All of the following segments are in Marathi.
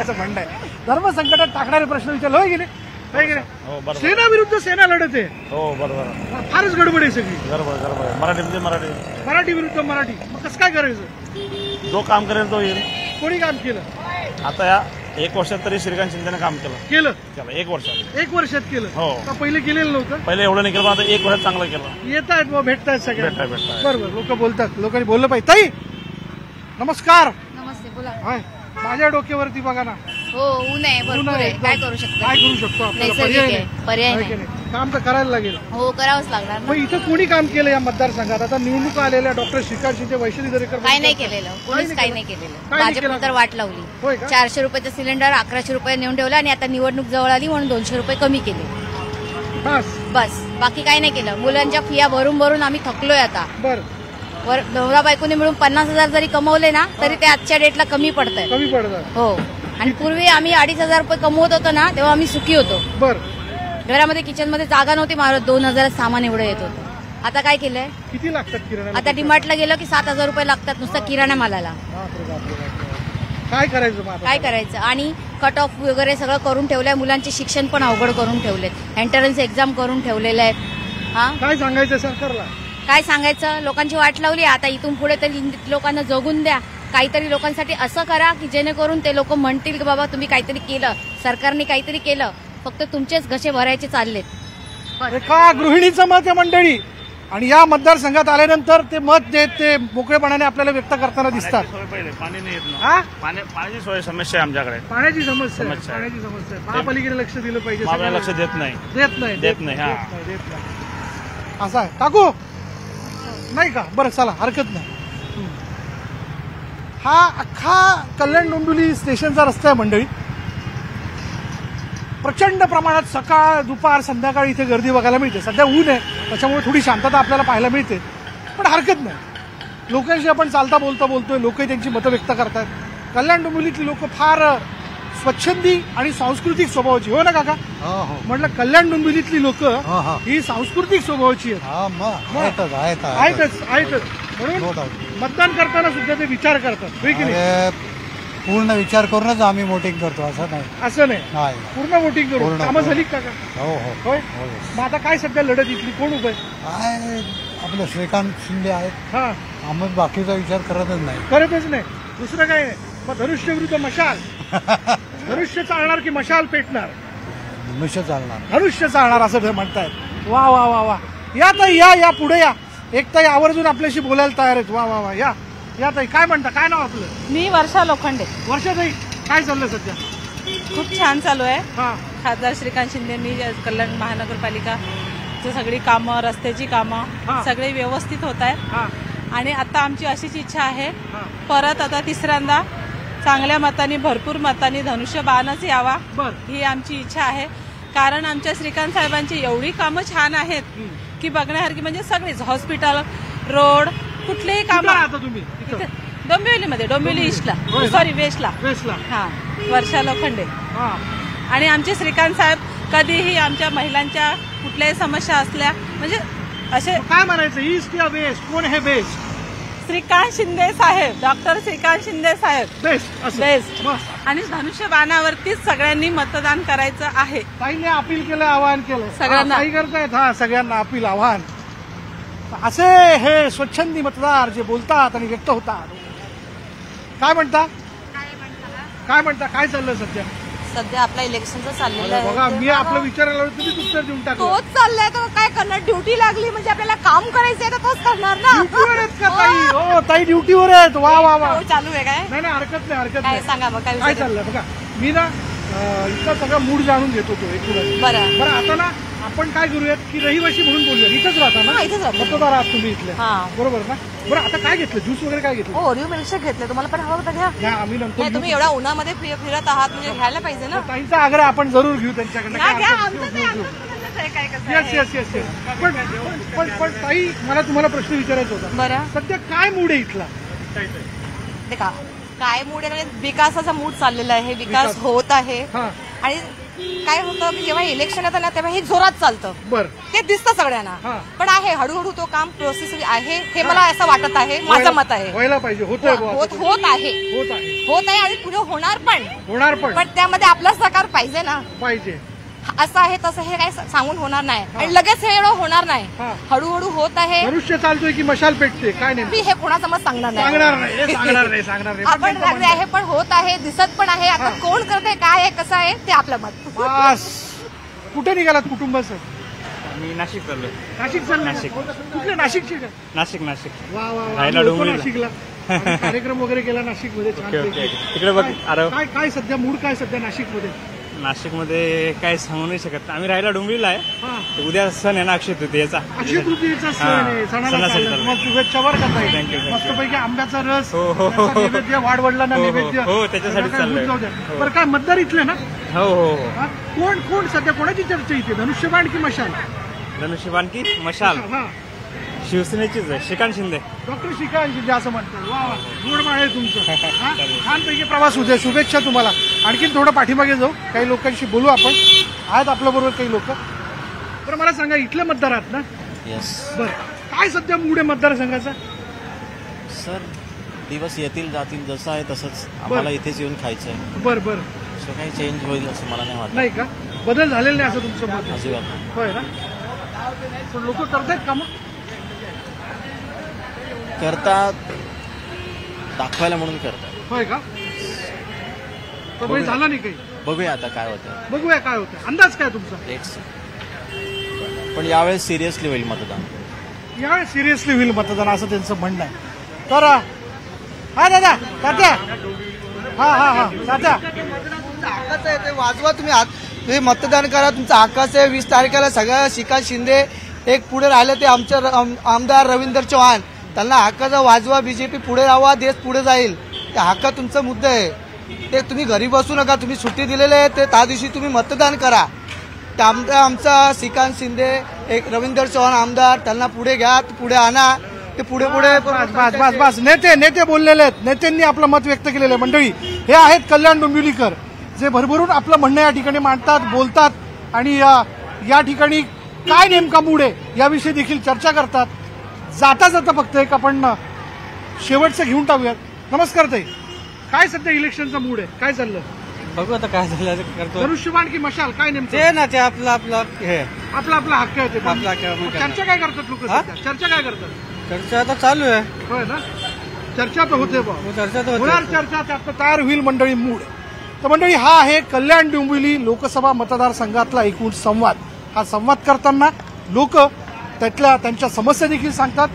असं म्हणणं आहे. धर्मसंकटात टाकणारे प्रश्न विचारले होय की नाही? सेना विरुद्ध सेना लढत आहे. हो बरोबर. फारच गडबड आहे सगळी. बरोबर. मराठी विरुद्ध मराठी. मग कसं काय करायचं? जो काम करेल तो येईल. कोणी काम केलं आता या 1 वर्षात तरी श्रीकांत शिंदेने काम केलं. 1 वर्षात. 1 वर्षात केलं. हो. का पहिले केलेलं नव्हतं? पहिले एवढं नाही केलं, आता 1 वर्षात चांगलं केलं. येत आहेत भेटतायत सगळे. भेटताय. बरोबर. लोक बोलतात. लोकांनी बोललं पाहिजे. ताई नमस्कार. नमस्ते. बोला. माझ्या डोक्यावरती बघा ना. हो ऊन आहे भरपूर आहे. काय करू शकतो? आपल्याला पर्याय नाही. काम तर करायला लागेल. हो करावंच लागणार. मग इथं कोणी काम केलं या मतदारसंघात? आता निवडणूक आलेल्या डॉक्टर श्रीकांत शिंदे, वैशाली दरेकर काय नाही केलेलं. कोणीच काही नाही केलेलं. भाजपने तर वाट लावली. 400 रुपयाचं सिलेंडर 1100 रुपये नेऊन ठेवलं आणि आता निवडणूक जवळ आली म्हणून 200 रुपये कमी केले. बस बाकी काही नाही केलं. मुलांच्या फिया भरून भरून आम्ही थकलोय आता. नवरा बायकोने मिळून 50,000 जरी कमवले ना तरी ते आजच्या डेटला कमी पडतात. हो. आणि पूर्वी आम्ही 2,500 रुपये कमवत होतो ना तेव्हा आम्ही सुखी होतो. घरामध्ये किचनमध्ये जागा नव्हती मारत. 2,000 सामान एवढं येत होतं. आता काय केलंय? किती लागतात किराणा? आता डीमार्टला गेलं की 7,000 रुपये लागतात नुसतं किराणा मालाला. काय करायचं? आणि कट ऑफ वगैरे सगळं करून ठेवलंय. मुलांचे शिक्षण पण अवघड करून ठेवलेत. एंट्रन्स एक्झाम करून ठेवलेले आहेत. काय सांगायचं सरकारला? काय सांगायचं? लोकांची वाट लावली. आता इथून पुढे तरी लोकांना जगून द्या. काहीतरी लोकांसाठी असं करा की जेणेकरून ते लोक म्हणतील की बाबा तुम्ही काहीतरी केलं, सरकारने काहीतरी केलं, फक्त तुमचेच घसे भरायचे चाललेत. एका गृहिणीचं मत आहे मंडळी. आणि या मतदारसंघात आल्यानंतर ते मत देत ते मोकळेपणाने आपल्याला व्यक्त करताना दिसतात. पाणी नाही येत ना. पाण्याची सोय समस्या आहे आमच्याकडे. पाण्याची समस्या. महापालिकेने लक्ष दिलं पाहिजे. लक्ष देत नाही. असं आहे काकू नाही का? बरं चला हरकत नाही. हा अख्खा कल्याण डोंबिवली स्टेशनचा रस्ता आहे मंडळी. प्रचंड प्रमाणात सकाळ दुपार संध्याकाळी इथे गर्दी बघायला मिळते. सध्या ऊन आहे त्याच्यामुळे थोडी शांतता आपल्याला पाहायला मिळते. पण हरकत नाही. लोकांशी आपण चालता बोलतोय. लोकही त्यांची मतं व्यक्त करतात. कल्याण डोंबिवलीतली लोक फार स्वच्छंदी आणि सांस्कृतिक स्वभावाची. हो ना काका? म्हटलं कल्याण डोंबिवलीतली लोक ही सांस्कृतिक स्वभावाची आहेतच. म्हणून मतदान करताना सुद्धा ते विचार करतात. पूर्ण विचार करूनच आम्ही वोटिंग करतो. असं नाही. पूर्ण वोटिंग करू. कामं झाली काका? होय. मग आता काय सध्या लढत इथली कोण उभं आहे? आपलं श्रीकांत शिंदे आहेत. आम्ही बाकीचा विचार करतच नाही. दुसरं काय नाही. मग धनुष्य विरुद्ध मशाल. धनुष्य चालणार की मशाल पेटणार? धनुष्य चालणार असं म्हणतायत. वा वा वा वा. या ताई या पुढे या. एक ताई आवर्जून आपल्याशी बोलायला तयार आहेत. वा वा वा. या ताई काय म्हणता? काय नाव आपलं? मी वर्षा लोखंडे. वर्षा ताई काय चाललंय सध्या? खूप छान चालू आहे. खासदार श्रीकांत शिंदेंनी कल्याण महानगरपालिका सगळी कामं, रस्त्याची कामं सगळे व्यवस्थित होत आहेत. आणि आता आमची अशीच इच्छा आहे परत आता तिसऱ्यांदा चांगल्या मतांनी भरपूर मतांनी धनुष्यबाणच यावा ही आमची इच्छा आहे. कारण आमच्या श्रीकांत साहेबांची एवढी कामं छान आहेत की बघण्यासारखी. म्हणजे सगळीच हॉस्पिटल, रोड, कुठलेही काम. डोंबिवलीमध्ये डोंबिवली ईस्टला वेस्टला. वर्षा लोखंडे. आणि आमचे श्रीकांत साहेब कधीही आमच्या महिलांच्या कुठल्याही समस्या असल्या म्हणजे असे काय म्हणायचं ईस्ट या वेस्ट कोण हे बेस्ट? श्रीकांत शिंदे साहेब. डॉक्टर श्रीकांत शिंदे साहेब बेस्ट. आणि धनुष्यबाणावरतीच सगळ्यांनी मतदान करायचं आहे. ताईने अपील केलं, आवाहन केलं सगळ्यांना. काही करतायत सगळ्यांना अपील आवाहन. असे हे स्वच्छंदी मतदार जे बोलतात आणि व्यक्त होतात. काय म्हणता? काय चाललंय सध्या आपल्या इलेक्शनचं चाललेलं आहे. बघा मी आपलं विचारायला तुम्ही उत्तर देऊन टाकलं. तोच चाललाय तर काय करणार? ड्युटी लागली म्हणजे आपल्याला काम करायचंय तर तोच करणार ना. ड्युटीवर आहेत का ताई? हो ताई ड्युटीवर आहेत. वा वा वा. चालू आहे काय? नाही हरकत नाही. सांगा मग काय चाललंय? बघा मी ना इथं सगळं मूड जाणून घेत होतो एकूणच. बरं आता ना आपण काय करूयात की रहिवाशी म्हणून बोलूया. इथंच राहता ना? मतदार आहात तुम्ही इथले बरोबर ना? बरं आता काय घेतलं? ज्यूस वगैरे काय घेतलं? ओरिओ मिल्कशेक घेतलं. तुम्हाला पण हवं होतं घ्या. आम्ही नंतर तुम्ही एवढ्या उन्हामध्ये फिरत आहात म्हणजे घ्यायला पाहिजे ना. ताईंचा आग्रह आपण जरूर घेऊ त्यांच्याकडनं. पण ताई मला तुम्हाला प्रश्न विचारायचा होता. बरं सध्या काय मूड आहे इथला? काय मूड आहे? विकासाचा मूड चाललेला आहे. विकास होत आहे. आणि काय होतं की जेव्हा इलेक्शन येतं ना तेव्हा हे जोरात चालतं, बर ते दिसतं सगळ्यांना. हा. पण आहे हळूहळू तो काम प्रोसेस आहे हे मला असं वाटत आहे, माझं मत आहे. व्हायला पाहिजे, होत आहे होत आहे आणि पुढे होणार पण पण त्यामध्ये आपला सहकार पाहिजे ना. पाहिजे. असं आहे तसं हे काय सांगून होणार नाही आणि लगेच हे एवढं होणार नाही. हा. हळूहळू होत आहे. मनुष्य चालतोय की मशाल पेटते काय मी नाही हे कोणाचं मत सांगणार नाही. सांगणार नाही. आपण लागले आहे पण होत आहे, दिसत पण आहे. आता कोण करते काय आहे कसं आहे ते आपलं मत. बस. कुठे निघालात कुटुंबाचं? मी नाशिक चाललोय. नाशिक चाललं. नाशिक. कुठले नाशिकचे का? नाशिक. वा वा वा. राहायला आम्ही होतो डोंबिवलीला. नाशिकला. आम्ही कार्यक्रम वगैरे केला नाशिक मध्ये छान ओके. तिकडे बघ अरे काय सध्या मूड काय सध्या नाशिकमध्ये? नाशिकमध्ये काय सांगू नाही शकत. आम्ही राहायला डोंबिवलीला आहे. हा. तर उद्या सण आहे ना अक्षय तृतीयेचा. अक्षय तृतीयेचा सण आहे. सणाला सणासाठी चाललं. मग शुभेच्छा बरं का ताई. Thank you. मस्तपैकी आंब्याचा रस, हो. त्याचा नैवेद्य, वाडवडिलांना हो. नैवेद्य. हो, त्याच्यासाठी काय चाललंय. भूत जाऊ द्या. हो. बरं काय मतदार इथले ना? हो. हा? कोण सध्या कोणाची चर्चा इथे? धनुष्यबाण की मशाल? धनुष्यबाण की मशाल? हा. शिवसेनेचीच आहे, श्रीकांत शिंदे. डॉक्टर श्रीकांत शिंदे असं म्हणतात. वा वा. गोड माळ आहे तुमचं. हा? छानपैकी प्रवास होते. शुभेच्छा तुम्हाला. आणखीन थोडं पाठीमागे जाऊ, काही लोकांशी बोलू आपण. आहेत आपल्या बरोबर काही लोक. तर मला सांगा इथले मतदार आहात ना? येस बरं काय सध्या मूड आहे मतदारसंघाचा? सर, दिवस येतील जातील, जसं आहे तसंच आम्हाला इथेच येऊन खायचं आहे. बरं असं काही चेंज होईल असं मला नाही वाटत. नाही का? बदल झालेला नाही असं तुमचं मत आहे? अजिबात. होय ना? पण लोक करतायत का मग? करतात, दाखवायला म्हणून करतात. होय का? तर काही झालं नाही काही? बघूया आता काय होतं. बघूया काय होतं. अंदाज काय तुमचा? पण यावेळेस सिरियसली होईल मतदान. यावेळेस सिरियसली होईल मतदान असं त्यांचं म्हणणं आहे. तर हा दादा तात्या. हा तात्या. हक्काचं आहे ते वाजवा तुम्ही मतदान करा. तुमचं हक्काचं आहे. 20 तारखेला सगळं श्रीकांत शिंदे एक पुढे राहिले ते आमचे आमदार रवींद्र चव्हाण, त्यांना हक्काचा वाजवा. बीजेपी पुढे राहावा, देश पुढे जाईल. ते हक्का तुमचा मुद्दा आहे. ते तुम्ही घरी बसू नका. तुम्ही सुट्टी दिलेली आहे ते त्या दिवशी तुम्ही मतदान करा. ते आमचा श्रीकांत शिंदे एक रवींद्र चव्हाण आमदार, त्यांना पुढे घ्या, पुढे आणा. ते पुढे बस. नेते बोललेले आहेत. नेत्यांनी आपलं मत व्यक्त केलेलं आहे. मंडळी हे आहेत कल्याण डोंबिवलीकर, जे भरभरून आपलं म्हणणं या ठिकाणी मांडतात, बोलतात आणि या ठिकाणी काय नेमका मूड आहे याविषयी देखील चर्चा करतात. जाता फक्त एक आपण शेवटचं घेऊन टाकूयात. नमस्कार ताई. काय सध्या इलेक्शनचा मूड आहे? काय चाललं? बघू आता काय झालं करतो. धनुष्यबाण की मशाल काय नेमकं? ते ना ते आपलं हे आपला हक्क आहे ते. आपला चर्चा काय करतात लोक? चर्चा काय करतात? चर्चा आता चालू आहे. होय ना? चर्चा तर होते बा. चर्चा तर होणार चर्चा. त्यात तयार होईल मंडळी मूड. तर मंडळी हा आहे कल्याण डोंबिवली लोकसभा मतदारसंघातला एकूण संवाद. हा संवाद करताना लोक त्यांच्या समस्या देखील सांगतात,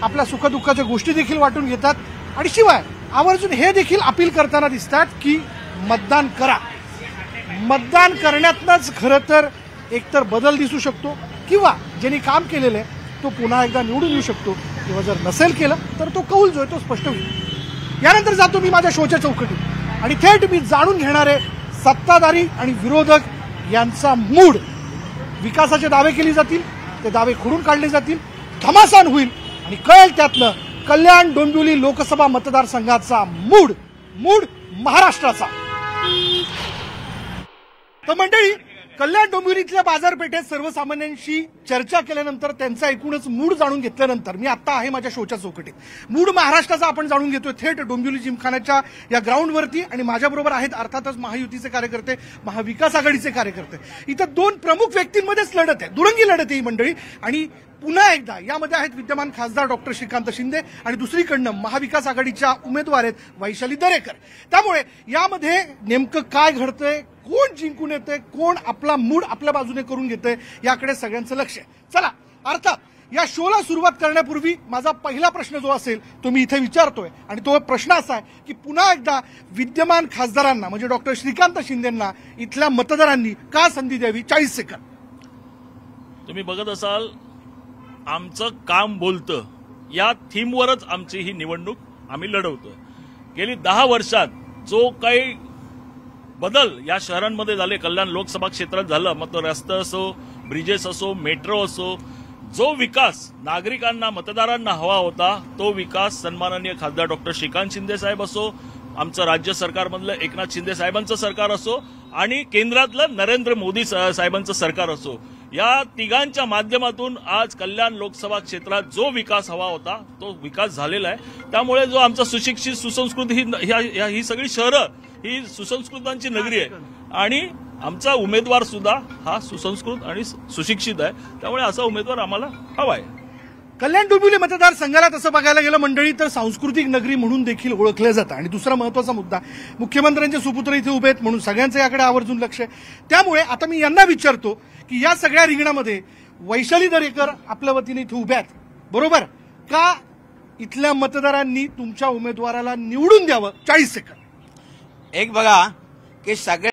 आपल्या सुखदुःखाच्या गोष्टी देखील वाटून घेतात आणि शिवाय आवर्जून हे देखील अपील करताना दिसतात की मतदान करा. मतदान करण्यातनंच खरं तर एकतर बदल दिसू शकतो किंवा ज्यांनी काम केलेलं आहे तो पुन्हा एकदा निवडून येऊ शकतो किंवा जर नसेल केलं तर तो कौल जो आहे तो स्पष्ट होईल. यानंतर जातो मी माझ्या शोच्या चौकटीत आणि थेट मी जाणून घेणारे सत्ताधारी आणि विरोधक यांचा मूड. विकासाचे दावे केले जातील, ते दावे खोडून काढले जातील, घमासान होईल आणि कळेल त्यातलं कल्याण डोंबिवली लोकसभा मतदारसंघाचा मूड महाराष्ट्राचा. तर मंडळी कल्याण डोंबिवलीतल्या बाजारपेठेत सर्वसामान्यांशी चर्चा केल्यानंतर त्यांचा एकूणच मूड जाणून घेतल्यानंतर मी आता आहे माझ्या शोच्या चौकटीत. मूड महाराष्ट्राचा आपण जाणून घेतोय थेट डोंबिवली जिमखान्याच्या या ग्राउंडवरती आणि माझ्याबरोबर आहेत अर्थातच महायुतीचे कार्यकर्ते, महाविकास आघाडीचे कार्यकर्ते. इथं दोन प्रमुख व्यक्तींमध्येच लढत आहे, दुरंगी लढत आहे ही मंडळी. आणि पुन्हा एकदा यामध्ये आहेत विद्यमान खासदार डॉक्टर श्रीकांत शिंदे आणि दुसरीकडनं महाविकास आघाडीच्या उमेदवार आहेत वैशाली दरेकर. त्यामुळे यामध्ये नेमकं काय घडतंय, कोण जिंकून येते, कोण आपला मूड आपल्या बाजूने करून घेतंय याकडे सगळ्यांचं लक्ष आहे. चला अर्थात या शोला सुरुवात करण्यापूर्वी माझा पहिला प्रश्न जो असेल तो मी इथे विचारतोय आणि तो प्रश्न असा आहे की पुन्हा एकदा विद्यमान खासदारांना म्हणजे डॉक्टर श्रीकांत शिंदेंना इथल्या मतदारांनी का संधी द्यावी? 40 सेकंद. तुम्ही बघत असाल आमचं काम बोलतं या थीमवरच आमची ही निवडणूक आम्ही लढवतो. गेली 10 वर्षात जो काही बदल या शहरांमध्ये झाले, कल्याण लोकसभा क्षेत्रात झालं, मग तो रस्ते असो, ब्रिजेस असो, मेट्रो असो, जो विकास नागरिकांना मतदारांना हवा होता तो विकास सन्माननीय खासदार डॉक्टर श्रीकांत शिंदे साहेब असो, आमचं राज्य सरकारमधलं एकनाथ शिंदे साहेबांचं सरकार असो आणि केंद्रातलं नरेंद्र मोदी साहेबांचं सरकार असो, या तिघांच्या माध्यमातून आज कल्याण लोकसभा क्षेत्रात जो विकास हवा होता तो विकास झालेला आहे. त्यामुळे जो आमचा सुशिक्षित सुसंस्कृत ही सगळी शहरं ही सुसंस्कृतांची नगरी आहे आणि आमचा उमेदवार सुद्धा हा सुसंस्कृत आणि सुशिक्षित आहे. त्यामुळे असा उमेदवार आम्हाला हवा आहे. कल्याण डोंबिवली मतदारसंघाला तसं बघायला गेलं मंडळी तर सांस्कृतिक नगरी म्हणून देखील ओळखलं जातं. आणि दुसरा महत्वाचा मुद्दा, मुख्यमंत्र्यांचे सुपुत्र इथे उभे आहेत म्हणून सगळ्यांचं याकडे आवर्जून लक्ष आहे. त्यामुळे आता मी यांना विचारतो की या सगळ्या रिंगणामध्ये वैशाली दरेकर आपल्या वतीने इथे उभ्या आहेत, बरोबर का? इथल्या मतदारांनी तुमच्या उमेदवाराला निवडून द्यावं. 40 सेकंद. एक बघा की सगळे